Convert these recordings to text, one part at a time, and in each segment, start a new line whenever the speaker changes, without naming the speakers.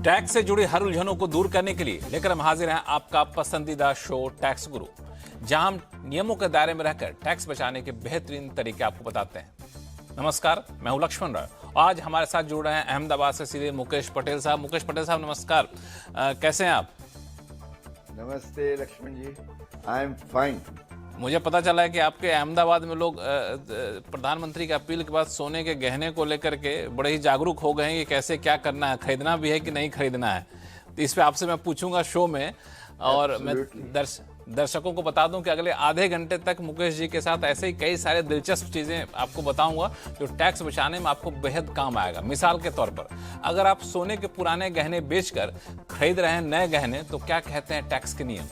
Tax से जुड़ी हर उलझनों को दूर करने के लिए लेकर हम हाजिर हैं आपका पसंदीदा शो टैक्स गुरु, जहां हम नियमों के दायरे में रहकर टैक्स बचाने के बेहतरीन तरीके आपको बताते हैं। नमस्कार, मैं हूं लक्ष्मण राय। आज हमारे साथ जुड़ रहे हैं अहमदाबाद से सीधे मुकेश पटेल साहब। मुकेश पटेल साहब नमस्कार, कैसे हैं आप?
नमस्ते लक्ष्मण जी, आई एम फाइन।
मुझे पता चला है कि आपके अहमदाबाद में लोग प्रधानमंत्री की अपील के बाद सोने के गहने को लेकर के बड़े ही जागरूक हो गए हैं कि कैसे क्या करना है, खरीदना भी है कि नहीं खरीदना है। तो इस पे आपसे मैं पूछूंगा शो में, और मैं दर्शकों को बता दूं कि अगले आधे घंटे तक मुकेश जी के साथ ऐसे ही कई सारे दिलचस्प चीजें आपको बताऊंगा जो टैक्स बचाने में आपको बेहद काम आएगा। मिसाल के तौर पर, अगर आप सोने के पुराने गहने बेचकर खरीद रहे हैं नए गहने, तो क्या कहते हैं टैक्स के नियम,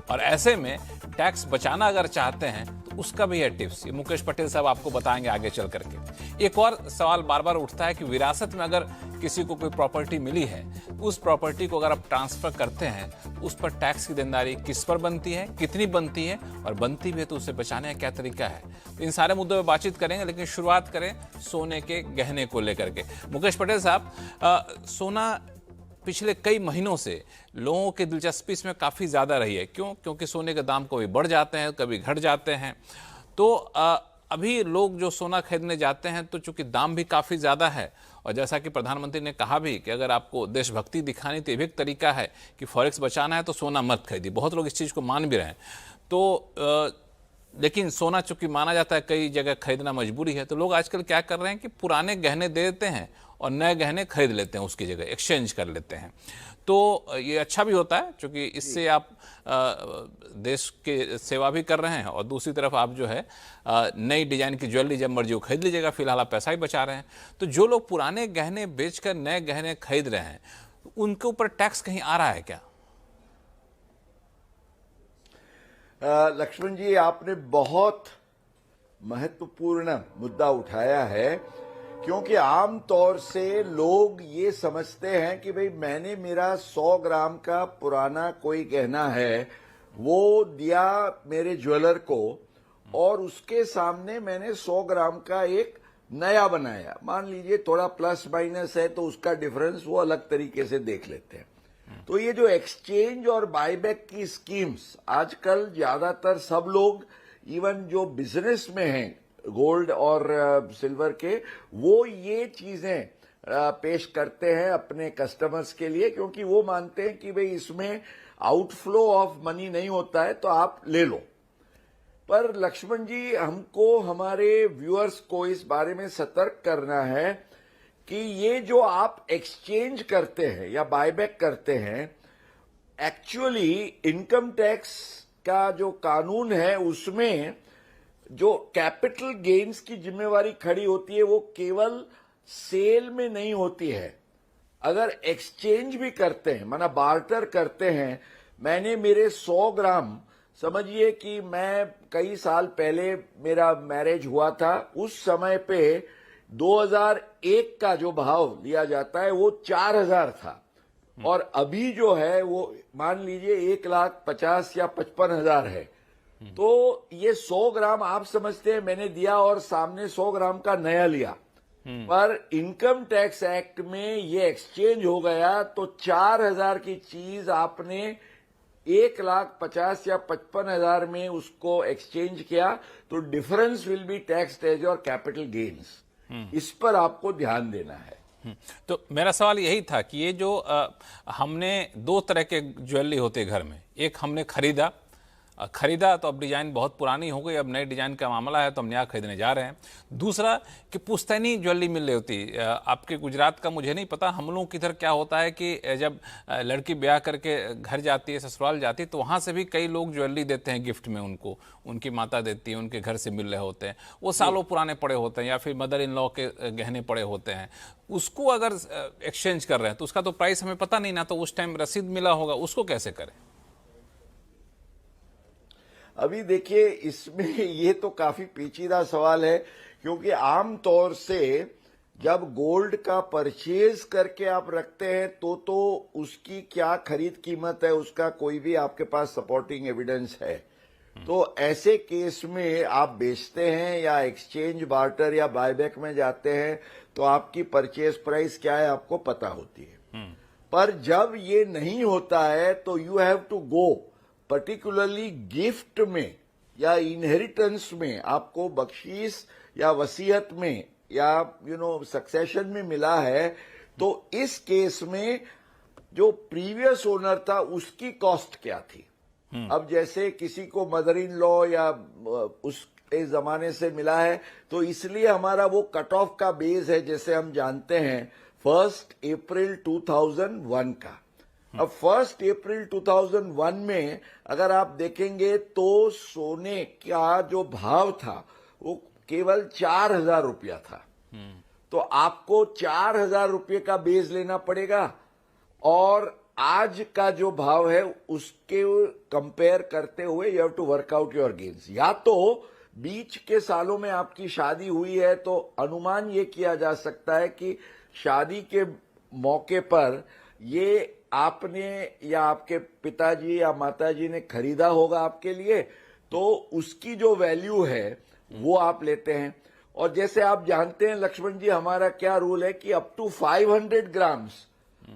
और ऐसे में टैक्स बचाना अगर चाहते हैं तो उसका भी है टिप्स। ये मुकेश पटेल साहब आपको बताएंगे आगे चल करके। एक और सवाल बार बार उठता है कि विरासत में अगर किसी को कोई प्रॉपर्टी मिली है, उस प्रॉपर्टी को अगर आप ट्रांसफर करते हैं तो उस पर टैक्स की देनदारी किस पर बनती है, कितनी बनती है, और बनती भी है तो उसे बचाने का क्या तरीका है। तो इन सारे मुद्दों पर बातचीत करेंगे, लेकिन शुरुआत करें सोने के गहने को लेकर के। मुकेश पटेल साहब, सोना पिछले कई महीनों से लोगों की दिलचस्पी इसमें काफ़ी ज़्यादा रही है। क्यों? क्योंकि सोने के दाम कभी बढ़ जाते हैं, कभी घट जाते हैं। तो अभी लोग जो सोना खरीदने जाते हैं तो चूंकि दाम भी काफ़ी ज़्यादा है, और जैसा कि प्रधानमंत्री ने कहा भी कि अगर आपको देशभक्ति दिखानी तो ये भी एक तरीका है कि फॉरेक्स बचाना है तो सोना मत खरीदिए। बहुत लोग इस चीज़ को मान भी रहे हैं। तो लेकिन सोना चूंकि माना जाता है कई जगह खरीदना मजबूरी है, तो लोग आजकल क्या कर रहे हैं कि पुराने गहने दे देते हैं और नए गहने खरीद लेते हैं, उसकी जगह एक्सचेंज कर लेते हैं। तो ये अच्छा भी होता है क्योंकि इससे आप देश की सेवा भी कर रहे हैं, और दूसरी तरफ आप जो है नई डिजाइन की ज्वेलरी जब मर्जी हो खरीद लीजिएगा, फिलहाल आप पैसा ही बचा रहे हैं। तो जो लोग पुराने गहने बेचकर नए गहने खरीद रहे हैं, उनके ऊपर टैक्स कहीं आ रहा है क्या?
लक्ष्मण जी, आपने बहुत महत्वपूर्ण मुद्दा उठाया है, क्योंकि आम तौर से लोग ये समझते हैं कि भाई मैंने मेरा 100 ग्राम का पुराना कोई गहना है वो दिया मेरे ज्वेलर को, और उसके सामने मैंने 100 ग्राम का एक नया बनाया। मान लीजिए थोड़ा प्लस माइनस है तो उसका डिफरेंस वो अलग तरीके से देख लेते हैं। तो ये जो एक्सचेंज और बायबैक की स्कीम्स आजकल ज्यादातर सब लोग, इवन जो बिजनेस में हैं गोल्ड और सिल्वर के, वो ये चीजें पेश करते हैं अपने कस्टमर्स के लिए, क्योंकि वो मानते हैं कि भाई इसमें आउटफ्लो ऑफ मनी नहीं होता है तो आप ले लो। पर लक्ष्मण जी, हमको हमारे व्यूअर्स को इस बारे में सतर्क करना है कि ये जो आप एक्सचेंज करते हैं या बायबैक करते हैं, एक्चुअली इनकम टैक्स का जो कानून है उसमें जो कैपिटल गेन्स की जिम्मेवारी खड़ी होती है वो केवल सेल में नहीं होती है। अगर एक्सचेंज भी करते हैं, माना बार्टर करते हैं, मैंने मेरे 100 ग्राम, समझिए कि मैं कई साल पहले मेरा मैरिज हुआ था, उस समय पे 2001 का जो भाव लिया जाता है वो 4000 था, और अभी जो है वो मान लीजिए 1,50,000 या 55,000 है। तो ये 100 ग्राम आप समझते हैं मैंने दिया और सामने 100 ग्राम का नया लिया, पर इनकम टैक्स एक्ट में ये एक्सचेंज हो गया तो 4000 की चीज आपने 1,50,000 या 55,000 में उसको एक्सचेंज किया, तो difference will be taxed as your capital gains. इस पर आपको ध्यान देना है।
तो मेरा सवाल यही था कि ये जो हमने दो तरह के ज्वेलरी होते घर में, एक हमने खरीदा तो अब डिजाइन बहुत पुरानी हो गई, अब नए डिजाइन का मामला है तो हम नया खरीदने जा रहे हैं। दूसरा कि पुश्तैनी ज्वेलरी मिल रही होती। आपके गुजरात का मुझे नहीं पता, हम लोगों की इधर क्या होता है कि जब लड़की ब्याह करके घर जाती है, ससुराल जाती है, तो वहाँ से भी कई लोग ज्वेलरी देते हैं गिफ्ट में उनको, उनकी माता देती है, उनके घर से मिल रहे होते हैं, वो सालों पुराने पड़े होते हैं, या फिर मदर इन लॉ के गहने पड़े होते हैं। उसको अगर एक्सचेंज कर रहे हैं तो उसका तो प्राइस हमें पता नहीं ना, तो उस टाइम रसीद मिला होगा, उसको कैसे करें?
अभी देखिए, इसमें ये तो काफी पेचीदा सवाल है, क्योंकि आम तौर से जब गोल्ड का परचेज करके आप रखते हैं तो उसकी क्या खरीद कीमत है उसका कोई भी आपके पास सपोर्टिंग एविडेंस है। तो ऐसे केस में आप बेचते हैं या एक्सचेंज बार्टर या बायबैक में जाते हैं तो आपकी परचेज प्राइस क्या है आपको पता होती है। पर जब ये नहीं होता है तो you have to go, particularly gift में या इनहेरिटेंस में, आपको बख्शीश या वसीयत में या सक्सेशन में मिला है, तो इस केस में जो प्रीवियस ओनर था उसकी कॉस्ट क्या थी। अब जैसे किसी को मदर इन लॉ या उस इस जमाने से मिला है, तो इसलिए हमारा वो कट ऑफ का बेस है, जैसे हम जानते हैं 1 अप्रैल 2001 का। अब 1 अप्रैल 2001 में अगर आप देखेंगे तो सोने का जो भाव था वो केवल 4,000 रुपया था। तो आपको 4,000 रुपये का बेस लेना पड़ेगा और आज का जो भाव है उसके कंपेयर करते हुए you have to work out your gains. या तो बीच के सालों में आपकी शादी हुई है तो अनुमान ये किया जा सकता है कि शादी के मौके पर ये आपने या आपके पिताजी या माताजी ने खरीदा होगा आपके लिए, तो उसकी जो वैल्यू है वो आप लेते हैं। और जैसे आप जानते हैं लक्ष्मण जी, हमारा क्या रूल है कि अप टू 500 ग्राम्स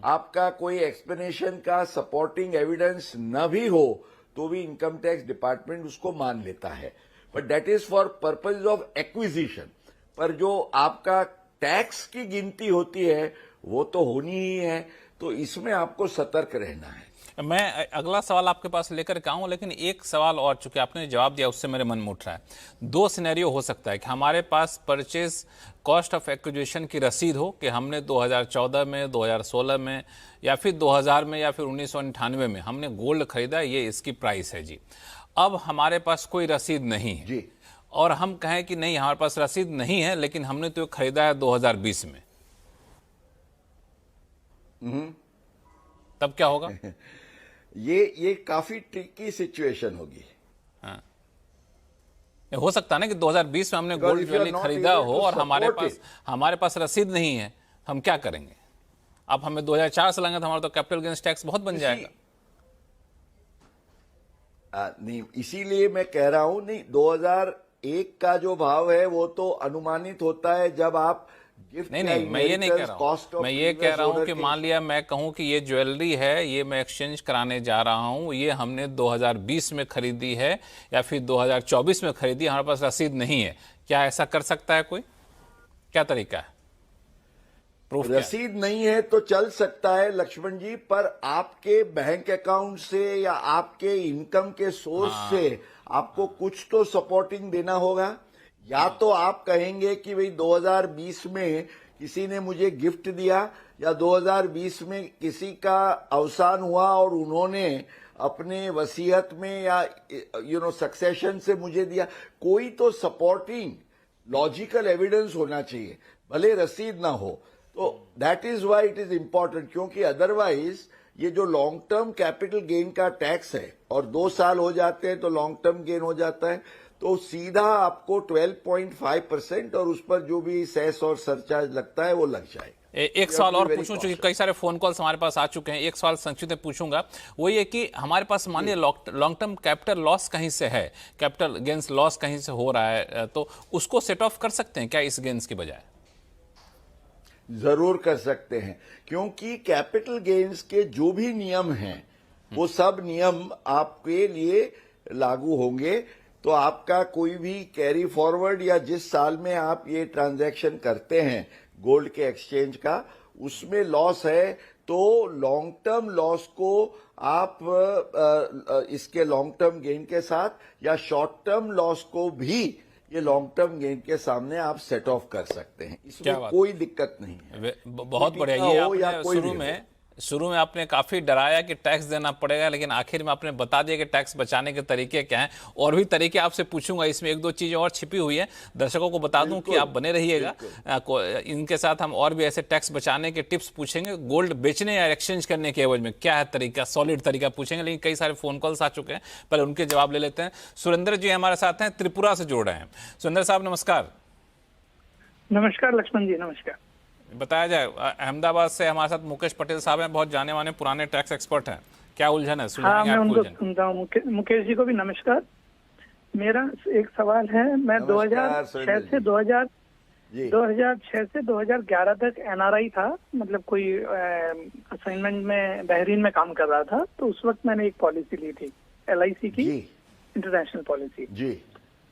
आपका कोई एक्सप्लेनेशन का सपोर्टिंग एविडेंस न भी हो तो भी इनकम टैक्स डिपार्टमेंट उसको मान लेता है, but that is for purpose of acquisition. पर जो आपका टैक्स की गिनती होती है वो तो होनी ही है, तो इसमें आपको सतर्क रहना है।
मैं अगला सवाल आपके पास लेकर के आऊं, लेकिन एक सवाल और, चूंकि आपने जवाब दिया उससे मेरे मन में उठ रहा है। 2 सिनेरियो हो सकता है कि हमारे पास परचेज कॉस्ट ऑफ एक्विजिशन की रसीद हो कि हमने 2014 में, 2016 में या फिर 2000 में या फिर 1998 में हमने गोल्ड खरीदा, ये इसकी प्राइस है जी। अब हमारे पास कोई रसीद नहीं है
जी,
और हम कहें कि नहीं हमारे पास रसीद नहीं है लेकिन हमने तो खरीदा है 2020 में, तब क्या होगा?
ये काफी ट्रिकी सिचुएशन होगी।
हाँ। हो सकता है ना कि 2020 में हमने गोल्ड ज्वेलरी खरीदा हो और हमारे पास रसीद नहीं है, हम क्या करेंगे? अब हमें 2004 से लगेंगे तो हमारा तो कैपिटल गेन्स टैक्स बहुत बन जाएगा।
नहीं, इसीलिए मैं कह रहा हूं, नहीं 2001 का जो भाव है वो तो अनुमानित होता है जब आप गिफ्ट।
नहीं, मैं ये नहीं कह रहा हूं, मैं ये कह रहा हूं कि मान लिया मैं कहूं कि ये ज्वेलरी है, ये मैं एक्सचेंज कराने जा रहा हूं, ये हमने 2020 में खरीदी है या फिर 2024 में खरीदी, हमारे पास रसीद नहीं है, क्या ऐसा कर सकता है कोई? क्या तरीका है? प्रूफ
रसीद नहीं है तो चल सकता है लक्ष्मण जी, पर आपके बैंक अकाउंट से या आपके इनकम के सोर्स से आपको कुछ तो सपोर्टिंग देना होगा। या तो आप कहेंगे कि भाई 2020 में किसी ने मुझे गिफ्ट दिया या 2020 में किसी का अवसान हुआ और उन्होंने अपने वसीयत में या सक्सेशन से मुझे दिया। कोई तो सपोर्टिंग लॉजिकल एविडेंस होना चाहिए, भले रसीद ना हो। तो that is why it is important, क्योंकि अदरवाइज ये जो लॉन्ग टर्म कैपिटल गेन का टैक्स है और 2 साल हो जाते हैं तो लॉन्ग टर्म गेन हो जाता है, तो सीधा आपको 12.5% और उस पर जो भी सेस और सरचार्ज लगता है वो लग जाएगा।
एक सवाल और पूछूं, क्योंकि कई सारे फोन कॉल्स हमारे पास आ चुके हैं। एक सवाल संक्षिप्त में पूछूंगा, वो ये कि हमारे पास मान लिया लॉन्ग टर्म कैपिटल लॉस कहीं से है, कैपिटल गेन्स लॉस कहीं से हो रहा है, तो उसको सेट ऑफ कर सकते हैं क्या इस गेन्स की बजाय?
जरूर कर सकते हैं, क्योंकि कैपिटल गेन्स के जो भी नियम हैं वो सब नियम आपके लिए लागू होंगे। तो आपका कोई भी कैरी फॉरवर्ड या जिस साल में आप ये ट्रांजैक्शन करते हैं गोल्ड के एक्सचेंज का, उसमें लॉस है तो लॉन्ग टर्म लॉस को आप इसके लॉन्ग टर्म गेन के साथ या शॉर्ट टर्म लॉस को भी ये लॉन्ग टर्म गेन के सामने आप सेट ऑफ कर सकते हैं, इसमें कोई दिक्कत नहीं है।
बहुत बढ़िया। ये आपने शुरू में आपने काफी डराया कि टैक्स देना पड़ेगा, लेकिन आखिर में आपने बता दिया कि टैक्स बचाने के तरीके क्या हैं। और भी तरीके आपसे पूछूंगा, इसमें 1-2 चीजें और छिपी हुई है, दर्शकों को बता दूं कि आप बने रहिएगा। इनके साथ हम और भी ऐसे टैक्स बचाने के टिप्स पूछेंगे, गोल्ड बेचने या एक्सचेंज करने के एवज में क्या है तरीका, सॉलिड तरीका पूछेंगे। लेकिन कई सारे फोन कॉल्स आ चुके हैं, पहले उनके जवाब ले लेते हैं। सुरेंद्र जी हमारे साथ हैं, त्रिपुरा से जुड़ रहे हैं। सुरेंद्र साहब नमस्कार।
नमस्कार लक्ष्मण जी, नमस्कार।
बताया जाए, अहमदाबाद से हमारे साथ मुकेश पटेल साहब हैं, बहुत जाने माने पुराने टैक्स एक्सपर्ट हैं। क्या उलझन है?
हाँ, मैं उनको सुनता हूँ। मुकेश जी को भी नमस्कार। मेरा एक सवाल है, मैं 2006 से
जी।
2006 से 2011 तक एनआरआई था, मतलब कोई असाइनमेंट में बहरीन में काम कर रहा था, तो उस वक्त मैंने एक पॉलिसी ली थी एलआईसी की,
जी
इंटरनेशनल पॉलिसी।
जी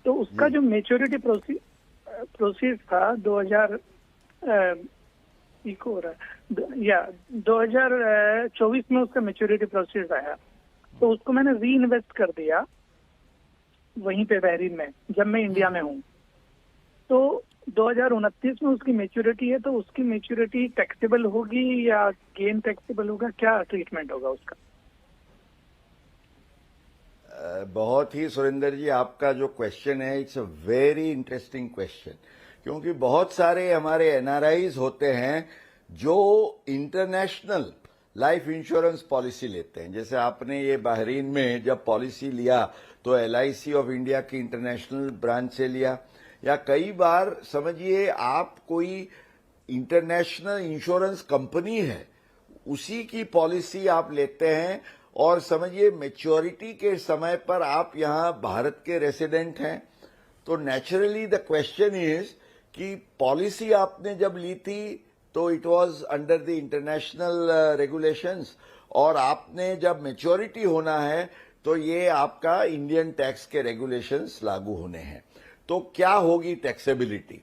तो उसका जो मेच्योरिटी प्रोसीड था 2024 में उसका मेच्योरिटी प्रोसीड आया, तो उसको मैंने री इन्वेस्ट कर दिया वहीं पे बहरीन में, जब मैं इंडिया में हूँ। तो 2029 में उसकी मेच्योरिटी है, तो उसकी मेच्योरिटी टैक्सेबल होगी या गेन टैक्सेबल होगा, क्या ट्रीटमेंट होगा उसका?
बहुत ही सुरेंद्र जी, आपका जो क्वेश्चन है it's a very interesting question, क्योंकि बहुत सारे हमारे एनआरआईज होते हैं जो इंटरनेशनल लाइफ इंश्योरेंस पॉलिसी लेते हैं। जैसे आपने ये बहरीन में जब पॉलिसी लिया तो एलआईसी ऑफ इंडिया की इंटरनेशनल ब्रांच से लिया, या कई बार समझिए आप कोई इंटरनेशनल इंश्योरेंस कंपनी है उसी की पॉलिसी आप लेते हैं, और समझिए मैच्योरिटी के समय पर आप यहां भारत के रेसिडेंट हैं, तो नेचुरली द क्वेश्चन इज कि पॉलिसी आपने जब ली थी तो it was under the international regulations, और आपने जब मैच्योरिटी होना है तो ये आपका इंडियन टैक्स के रेगुलेशंस लागू होने हैं। तो क्या होगी टैक्सेबिलिटी?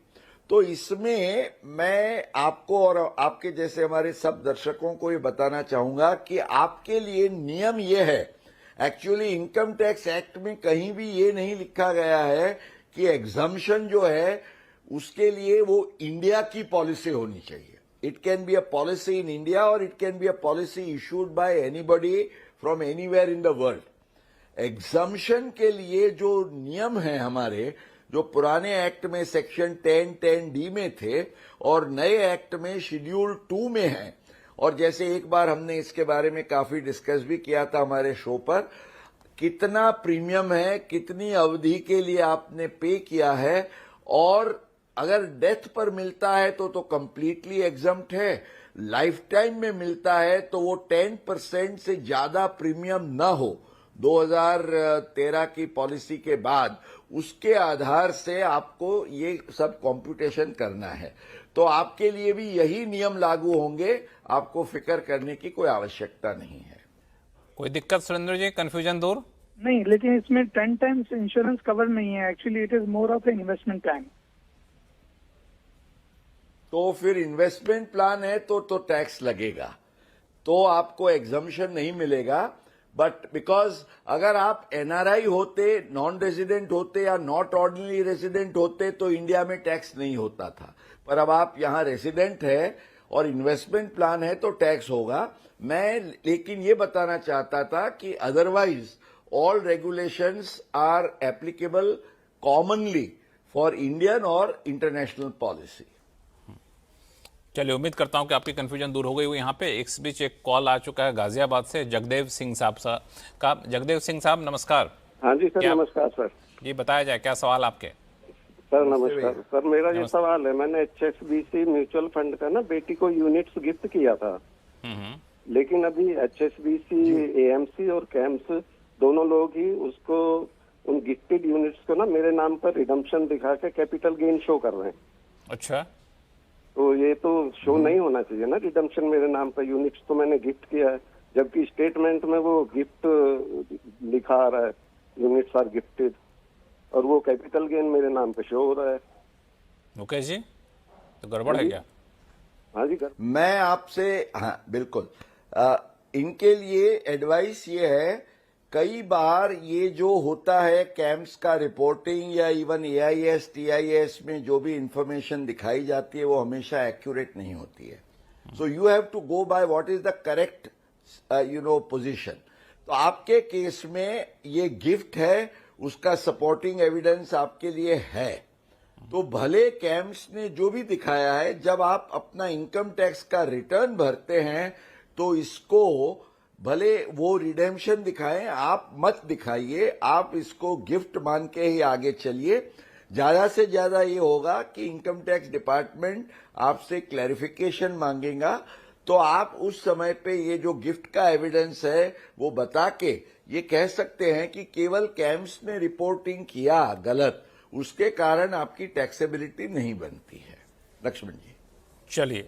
तो इसमें मैं आपको और आपके जैसे हमारे सब दर्शकों को ये बताना चाहूंगा कि आपके लिए नियम ये है, एक्चुअली इनकम टैक्स एक्ट में कहीं भी ये नहीं लिखा गया है कि एग्जम्पशन जो है उसके लिए वो इंडिया की पॉलिसी होनी चाहिए। It can be a policy in India और it can be a policy issued by anybody from anywhere in the world. Exemption के लिए जो नियम है हमारे, जो पुराने एक्ट में सेक्शन 10(10)(d) में थे और नए एक्ट में शेड्यूल 2 में है, और जैसे एक बार हमने इसके बारे में काफी डिस्कस भी किया था हमारे शो पर, कितना प्रीमियम है, कितनी अवधि के लिए आपने पे किया है, और अगर डेथ पर मिलता है तो कंप्लीटली एग्जम्प्ट है, लाइफ टाइम में मिलता है तो वो 10% से ज्यादा प्रीमियम न हो 2013 की पॉलिसी के बाद, उसके आधार से आपको ये सब कॉम्प्यूटेशन करना है। तो आपके लिए भी यही नियम लागू होंगे, आपको फिक्र करने की कोई आवश्यकता नहीं है।
कोई दिक्कत सुरेंद्र जी, कंफ्यूजन दूर?
नहीं, लेकिन इसमें 10 टाइम्स इंश्योरेंस कवर नहीं है, actually it is more of A investment plan.
तो फिर इन्वेस्टमेंट प्लान है तो टैक्स लगेगा, तो आपको एग्जम्पशन नहीं मिलेगा। बट बिकॉज अगर आप एनआरआई होते, नॉन रेजिडेंट होते या नॉट ऑर्डिनरी रेजिडेंट होते तो इंडिया में टैक्स नहीं होता था, पर अब आप यहां रेजिडेंट है और इन्वेस्टमेंट प्लान है तो टैक्स होगा। मैं लेकिन ये बताना चाहता था कि otherwise all regulations are applicable commonly for Indian और इंटरनेशनल पॉलिसी।
चलिए, उम्मीद करता हूं कि आपकी कंफ्यूजन दूर हो गई हो। यहाँ पे इस बीच एक कॉल आ चुका है गाजियाबाद से, जगदेव सिंह साहब का। जगदेव सिंह साहब नमस्कार।
हाँ जी सर, नमस्कार सर।
जी बताया जाए, क्या सवाल आपके?
सर नमस्कार सर, मेरा ये सवाल है, मैंने HSBC म्यूचुअल फंड का ना बेटी को यूनिट्स गिफ्ट किया था, लेकिन अभी HSBC AMC और कैम्स दोनों लोग ही उसको उन गिफ्टेड यूनिट्स को ना मेरे नाम पर रिडम्पशन दिखा के कैपिटल गेन शो कर रहे हैं।
अच्छा,
तो ये तो शो नहीं होना चाहिए ना रिडम्पशन मेरे नाम पर, यूनिट्स तो मैंने गिफ्ट किया है, जबकि स्टेटमेंट में वो गिफ्ट लिखा आ रहा है, यूनिट्स आर गिफ्टेड, और वो कैपिटल गेन मेरे नाम पे शो हो रहा है।
मुकेश जी, तो गड़बड़ है क्या?
हाँ जी कर।
मैं आपसे, हाँ बिल्कुल, इनके लिए एडवाइस ये है, कई बार ये जो होता है कैंप्स का रिपोर्टिंग या इवन AIS TIS में जो भी इंफॉर्मेशन दिखाई जाती है वो हमेशा एक्यूरेट नहीं होती है। So you have to go by what is the correct position. तो आपके केस में ये गिफ्ट है, उसका सपोर्टिंग एविडेंस आपके लिए है, तो भले कैंप्स ने जो भी दिखाया है, जब आप अपना इनकम टैक्स का रिटर्न भरते हैं तो इसको भले वो रिडेम्पशन दिखाएं, आप मत दिखाइए, आप इसको गिफ्ट मान के ही आगे चलिए। ज्यादा से ज्यादा ये होगा कि इनकम टैक्स डिपार्टमेंट आपसे क्लैरिफिकेशन मांगेगा, तो आप उस समय पे ये जो गिफ्ट का एविडेंस है वो बता के ये कह सकते हैं कि केवल कैम्स ने रिपोर्टिंग किया गलत, उसके कारण आपकी टैक्सेबिलिटी नहीं बनती है। लक्ष्मण जी।
चलिए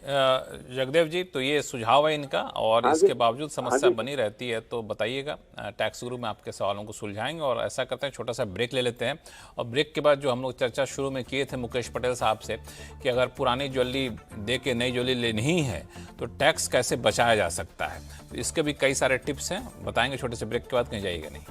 जगदेव जी, तो ये सुझाव है इनका, और
हाँ जी।
इसके बावजूद समस्या
हाँ जी।
बनी रहती है तो बताइएगा। टैक्स गुरु में आपके सवालों को सुलझाएंगे। और ऐसा करते हैं, छोटा सा ब्रेक ले लेते हैं, और ब्रेक के बाद जो हम लोग चर्चा शुरू में किए थे मुकेश पटेल साहब से कि अगर पुरानी ज्वेलरी दे के नई ज्वेलरी लेनी ही है तो टैक्स कैसे बचाया जा सकता है, तो इसके भी कई सारे टिप्स हैं, बताएंगे छोटे से ब्रेक के बाद, कहीं जाइएगा नहीं।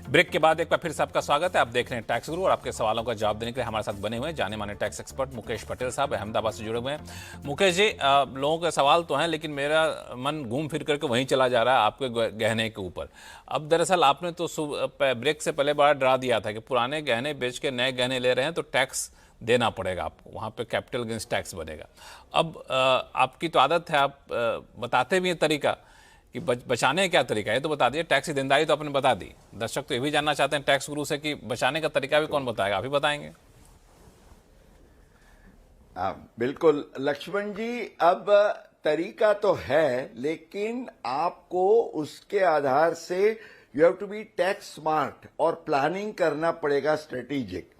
ब्रेक के बाद एक बार फिर से आपका स्वागत है। आप देख रहे हैं टैक्स गुरु, और आपके सवालों का जवाब देने के लिए हमारे साथ बने हुए हैं जाने माने टैक्स एक्सपर्ट मुकेश पटेल साहब, अहमदाबाद से जुड़े हुए हैं। मुकेश जी, लोगों के सवाल तो हैं, लेकिन मेरा मन घूम फिर करके वहीं चला जा रहा है, आपके गहने के ऊपर। अब दरअसल आपने तो ब्रेक से पहले बड़ा डरा दिया था कि पुराने गहने बेच के नए गहने ले रहे हैं तो टैक्स देना पड़ेगा आपको, वहाँ पे कैपिटल गेन्स टैक्स बनेगा। अब आपकी तो आदत है, आप बताते भी हैं तरीका कि बचाने का क्या तरीका है, ये तो बता दिए। टैक्स की देनदारी तो आपने बता दी, दर्शक तो ये भी जानना चाहते हैं टैक्स गुरु से कि बचाने का तरीका भी कौन बताएगा, आप ही बताएंगे?
बिल्कुल लक्ष्मण जी, अब तरीका तो है, लेकिन आपको उसके आधार से you have to be tax smart और प्लानिंग करना पड़ेगा, स्ट्रेटेजिक।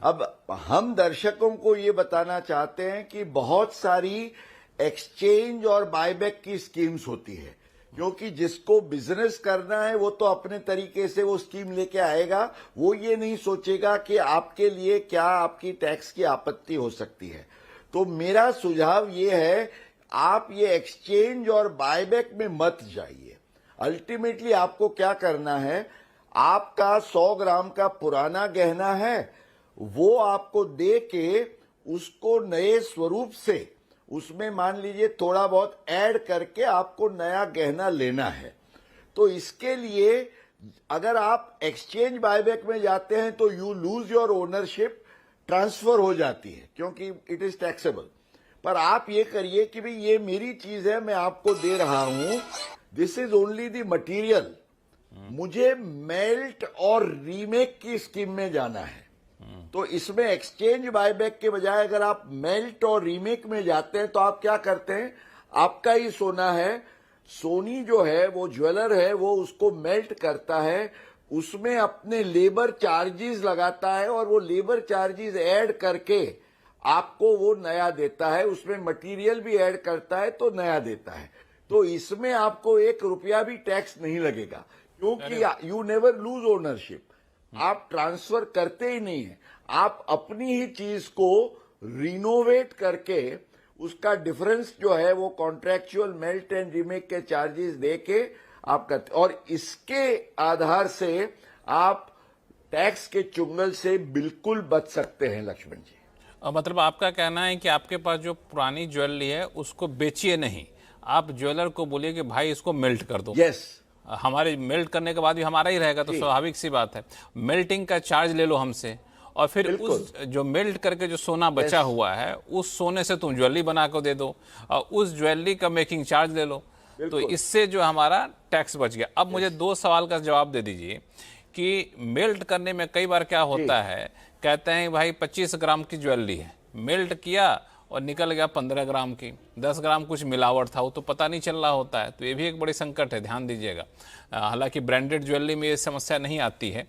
अब हम दर्शकों को ये बताना चाहते हैं कि बहुत सारी एक्सचेंज और बायबैक की स्कीम्स होती है, क्योंकि जिसको बिजनेस करना है वो तो अपने तरीके से वो स्कीम लेके आएगा, वो ये नहीं सोचेगा कि आपके लिए क्या आपकी टैक्स की आपत्ति हो सकती है। तो मेरा सुझाव ये है, आप ये एक्सचेंज और बायबैक में मत जाइए। अल्टीमेटली आपको क्या करना है, आपका 100 ग्राम का पुराना गहना है, वो आपको दे के उसको नए स्वरूप से, उसमें मान लीजिए थोड़ा बहुत ऐड करके आपको नया गहना लेना है। तो इसके लिए अगर आप एक्सचेंज बायबैक में जाते हैं तो you lose your ownership, transfer हो जाती है क्योंकि इट इज टैक्सेबल। पर आप ये करिए कि भाई ये मेरी चीज है, मैं आपको दे रहा हूं, this is only the material, मुझे मेल्ट और रीमेक की स्कीम में जाना है। तो इसमें एक्सचेंज बायबैक के बजाय अगर आप मेल्ट और रीमेक में जाते हैं तो आप क्या करते हैं, आपका ही सोना है, सोनी जो है वो ज्वेलर है, वो उसको मेल्ट करता है, उसमें अपने लेबर चार्जेस लगाता है और वो लेबर चार्जेस ऐड करके आपको वो नया देता है, उसमें मटेरियल भी ऐड करता है तो नया देता है। तो इसमें आपको 1 रुपया भी टैक्स नहीं लगेगा, क्योंकि यू नेवर लूज ओनरशिप, आप ट्रांसफर करते ही नहीं है, आप अपनी ही चीज को रिनोवेट करके उसका डिफरेंस जो है वो कॉन्ट्रैक्चुअल मेल्ट एंड रीमेक के चार्जेस देके आप करते, और इसके आधार से आप टैक्स के चुंगल से बिल्कुल बच सकते हैं लक्ष्मण जी।
मतलब आपका कहना है कि आपके पास जो पुरानी ज्वेलरी है उसको बेचिए नहीं, आप ज्वेलर को बोलिए कि भाई इसको मेल्ट कर दो।
यस,
हमारे मेल्ट करने के बाद भी हमारा ही रहेगा, तो स्वाभाविक सी बात है, मेल्टिंग का चार्ज ले लो हमसे, और फिर उस जो मेल्ट करके जो सोना बचा हुआ है उस सोने से तुम ज्वेलरी बना कर दे दो, और उस ज्वेलरी का मेकिंग चार्ज ले लो, तो इससे जो हमारा टैक्स बच गया। अब मुझे 2 सवाल का जवाब दे दीजिए कि मेल्ट करने में कई बार क्या होता है, कहते हैं भाई 25 ग्राम की ज्वेलरी है, मेल्ट किया और निकल गया 15 ग्राम की, 10 ग्राम कुछ मिलावट था, वो तो पता नहीं चल रहा होता है, तो ये भी एक बड़ी संकट है, ध्यान दीजिएगा। हालांकि ब्रांडेड ज्वेलरी में ये समस्या नहीं आती है।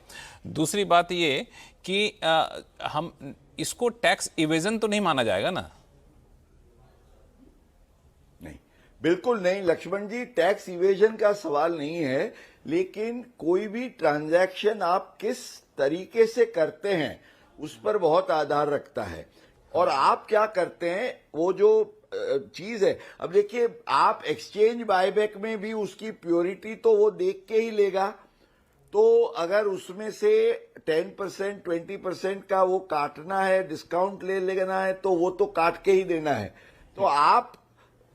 दूसरी बात ये कि हम इसको टैक्स इवेजन तो नहीं माना जाएगा ना?
नहीं, बिल्कुल नहीं लक्ष्मण जी, टैक्स इवेजन का सवाल नहीं है, लेकिन कोई भी ट्रांजैक्शन आप किस तरीके से करते हैं उस पर बहुत आधार रखता है। और आप क्या करते हैं, वो जो चीज है, अब देखिए आप एक्सचेंज बायबैक में भी उसकी प्योरिटी तो वो देख के ही लेगा, तो अगर उसमें से 10% 20% का वो काटना है, डिस्काउंट ले लेना है, तो वो तो काट के ही देना है। तो आप,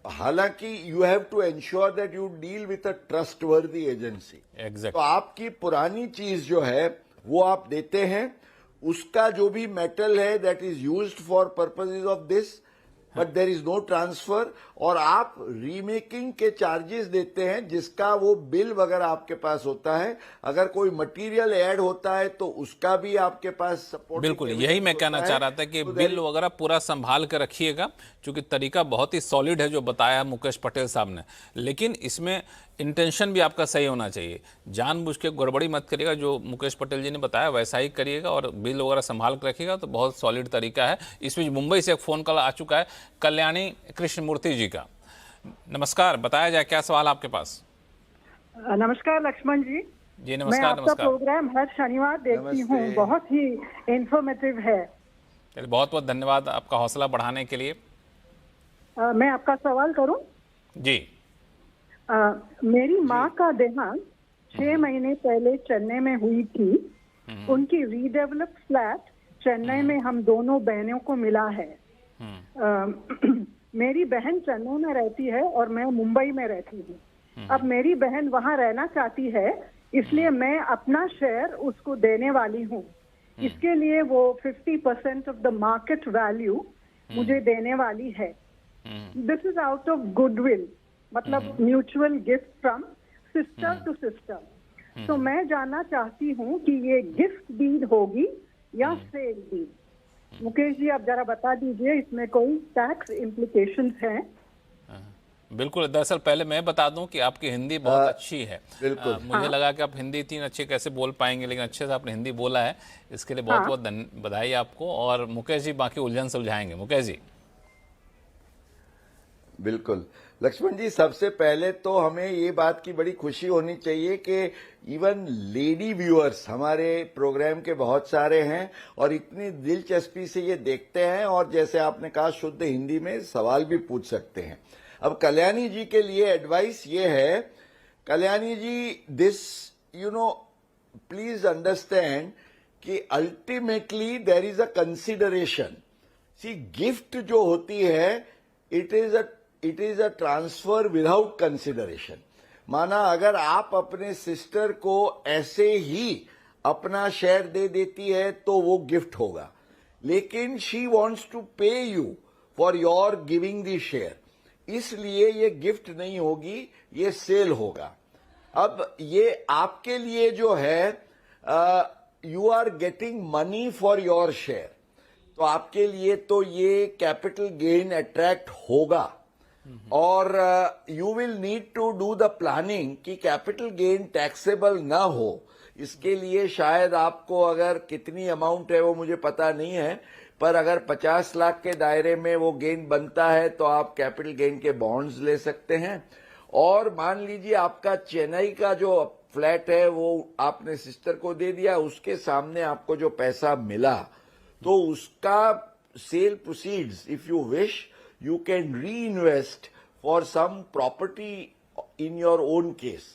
हालांकि you have to ensure that you deal with a trustworthy agency.
Exact.
तो आपकी पुरानी चीज जो है वो आप देते हैं, उसका जो भी मेटल है that is used for purposes of this, but there is no transfer, और आप रीमेकिंग के चार्जेस देते हैं जिसका वो बिल वगैरह आपके पास होता है। अगर कोई मटेरियल ऐड होता है तो उसका भी आपके पास सपोर्ट।
बिल्कुल, यही मैं कहना चाह रहा था कि बिल वगैरह पूरा संभाल कर रखिएगा, क्योंकि तरीका बहुत ही सॉलिड है जो बताया मुकेश पटेल साहब ने, लेकिन इसमें इंटेंशन भी आपका सही होना चाहिए। जानबूझ के गड़बड़ी मत करिएगा, जो मुकेश पटेल जी ने बताया वैसा ही करिएगा और बिल वगैरह संभाल कर रखिएगा, तो बहुत सॉलिड तरीका है। इसमें मुंबई से एक फोन कॉल आ चुका है कल्याणी कृष्णमूर्ति जी का। नमस्कार, बताया जाए क्या सवाल आपके पास?
नमस्कार लक्ष्मण जी।
जी
मैं
नमस्कार।
आपका
नमस्कार,
प्रोग्राम हर शनिवार देखती हूँ,
नमस्ते।
बहुत ही इंफॉर्मेटिव है।
चलिए बहुत बहुत धन्यवाद आपका हौसला बढ़ाने के लिए।
मैं आपका सवाल करूं?
जी
मेरी माँ का देहांत 6 महीने पहले चेन्नई में हुई थी। उनकी रीडेवलप फ्लैट चेन्नई में हम दोनों बहनों को मिला है। मेरी बहन चेन्नई में रहती है और मैं मुंबई में रहती हूँ। अब मेरी बहन वहाँ रहना चाहती है, इसलिए मैं अपना शेयर उसको देने वाली हूँ। इसके लिए वो 50% ऑफ द मार्केट वैल्यू मुझे देने वाली है। This is out of goodwill, मतलब mutual gift from sister to sister. तो मैं जानना चाहती हूँ कि ये गिफ्ट डीड होगी या सेल डीड। मुकेश जी आप जरा बता दीजिए, इसमें कोई टैक्स इम्प्लीकेशंस हैं?
बिल्कुल, दरअसल पहले मैं बता दूं कि आपकी हिंदी बहुत अच्छी है।
बिल्कुल।
मुझे लगा कि आप हिंदी इतनी अच्छी कैसे बोल पाएंगे, लेकिन अच्छे से आपने हिंदी बोला है, इसके लिए बहुत बहुत बधाई आपको। और मुकेश जी बाकी उलझन सुलझाएंगे। मुकेश जी।
बिल्कुल लक्ष्मण जी, सबसे पहले तो हमें ये बात की बड़ी खुशी होनी चाहिए कि इवन लेडी व्यूअर्स हमारे प्रोग्राम के बहुत सारे हैं और इतनी दिलचस्पी से ये देखते हैं, और जैसे आपने कहा शुद्ध हिंदी में सवाल भी पूछ सकते हैं। अब कल्याणी जी के लिए एडवाइस ये है, Kalyani ji, this please understand कि ultimately there is a consideration. See, gift जो होती है it is a transfer without consideration. माना अगर आप अपने सिस्टर को ऐसे ही अपना शेयर दे देती है तो वो गिफ्ट होगा, लेकिन शी वॉन्ट्स टू पे you for your giving the share, इसलिए ये गिफ्ट नहीं होगी, ये सेल होगा। अब ये आपके लिए जो है, you are getting money for your share, तो आपके लिए तो ये कैपिटल गेन अट्रैक्ट होगा। और you will need to do the planning कि कैपिटल गेन टैक्सेबल ना हो। इसके लिए शायद आपको, अगर कितनी अमाउंट है वो मुझे पता नहीं है, पर अगर 50 लाख के दायरे में वो गेन बनता है तो आप कैपिटल गेन के बॉन्ड्स ले सकते हैं। और मान लीजिए आपका चेन्नई का जो फ्लैट है वो आपने सिस्टर को दे दिया, उसके सामने आपको जो पैसा मिला तो उसका sale proceeds, if you wish you can reinvest for some property in your own case।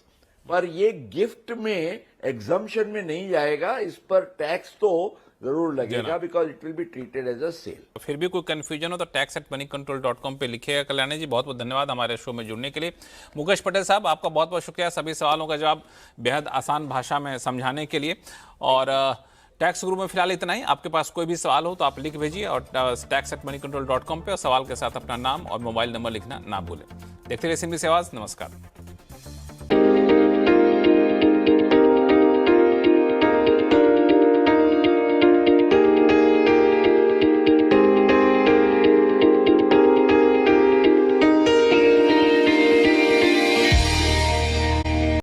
पर ये गिफ्ट में एग्जम्पशन में नहीं जाएगा, इस पर टैक्स तो जरूर लगेगा, because it will be treated as a sale.
फिर भी कोई कंफ्यूजन हो तो tax@moneycontrol.com पे लिखिएगा। कल्याणी जी बहुत बहुत धन्यवाद हमारे शो में जुड़ने के लिए। मुकेश पटेल साहब आपका बहुत बहुत शुक्रिया सभी सवालों का जवाब बेहद आसान भाषा में समझाने के लिए। और टैक्स गुरु में फिलहाल इतना ही। आपके पास कोई भी सवाल हो तो आप लिख भेजिए और tax@moneycontrol.com पे, और सवाल के साथ अपना नाम और मोबाइल नंबर लिखना ना भूलें। देखते रहिए सिंधी से आवाज। नमस्कार।